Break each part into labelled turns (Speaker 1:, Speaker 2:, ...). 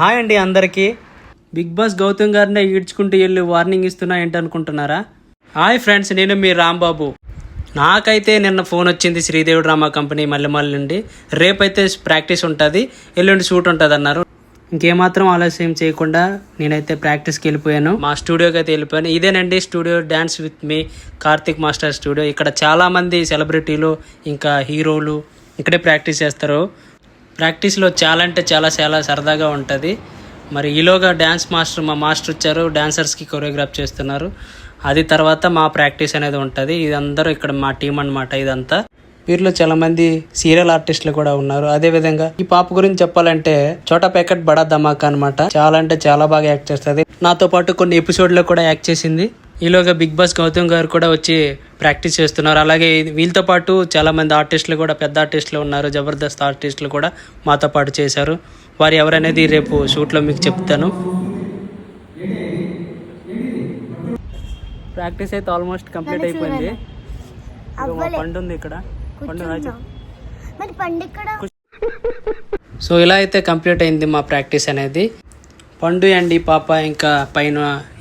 Speaker 1: Hi అండి అందరికీ. Big boss Gautam గారినే ఈడ్చుకుంటూ వెళ్ళి వార్నింగ్ ఇస్తున్నా ఏంటనుకుంటున్నారా? హాయ్ ఫ్రెండ్స్, నేను మీ రాంబాబు. నాకైతే నిన్న ఫోన్ వచ్చింది శ్రీదేవి డ్రామా కంపెనీ మల్లెమల్లి నుండి. రేపైతే ప్రాక్టీస్ ఉంటుంది, ఎల్లుండి షూట్ ఉంటుంది అన్నారు. ఇంకేమాత్రం ఆలస్యం చేయకుండా నేనైతే ప్రాక్టీస్కి వెళ్ళిపోయాను. మా స్టూడియోకి అయితే వెళ్ళిపోయాను. ఇదేనండి studio, dance with me Karthik master studio. ఇక్కడ చాలామంది సెలబ్రిటీలు ఇంకా హీరోలు ఇక్కడే ప్రాక్టీస్ చేస్తారు. ప్రాక్టీస్లో చాలా అంటే చాలా సరదాగా ఉంటుంది. మరి ఈలోగా డ్యాన్స్ మాస్టర్, మా మాస్టర్ వచ్చారు, డాన్సర్స్కి కొరియోగ్రాఫ్ చేస్తున్నారు. అది తర్వాత మా ప్రాక్టీస్ అనేది ఉంటుంది. ఇదందరూ ఇక్కడ మా టీం అన్నమాట. ఇదంతా వీరిలో చాలా మంది సీరియల్ ఆర్టిస్టులు కూడా ఉన్నారు. అదే విధంగా ఈ పాప గురించి చెప్పాలంటే చోటా ప్యాకెట్ బడా ధమాకా అనమాట. చాలా అంటే చాలా బాగా యాక్ట్ చేస్తుంది. నాతో పాటు కొన్ని ఎపిసోడ్లో కూడా యాక్ట్ చేసింది. ఈలోగా బిగ్ బాస్ గౌతమ్ గారు కూడా వచ్చి ప్రాక్టీస్ చేస్తున్నారు. అలాగే వీళ్ళతో పాటు చాలా మంది ఆర్టిస్టులు కూడా, పెద్ద ఆర్టిస్టులు ఉన్నారు, జబర్దస్త్ ఆర్టిస్టులు కూడా మాతో పాటు చేశారు. వారు ఎవరనేది రేపు షూట్లో మీకు చెప్తాను. ప్రాక్టీస్ అయితే ఆల్మోస్ట్ కంప్లీట్ అయిపోయింది. పండు ఉంది ఇక్కడ, సో ఇలా అయితే కంప్లీట్ అయింది మా ప్రాక్టీస్ అనేది. పండు అండి పాప, ఇంకా పైన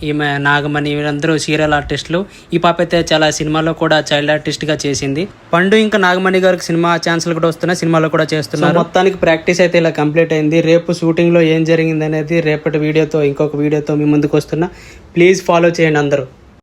Speaker 1: ఈమె నాగమణి, వీళ్ళందరూ సీరియల్ ఆర్టిస్టులు. ఈ పాప అయితే చాలా సినిమాలో కూడా చైల్డ్ ఆర్టిస్ట్గా చేసింది. పండు ఇంకా నాగమణి గారికి సినిమా ఛాన్సులు కూడా వస్తున్నాయి, సినిమాలో కూడా చేస్తున్నారు. మొత్తానికి ప్రాక్టీస్ అయితే ఇలా కంప్లీట్ అయింది. రేపు షూటింగ్లో ఏం జరిగింది అనేది రేపటి వీడియోతో, ఇంకొక వీడియోతో మీ ముందుకు వస్తున్నా. ప్లీజ్ ఫాలో చేయండి అందరూ.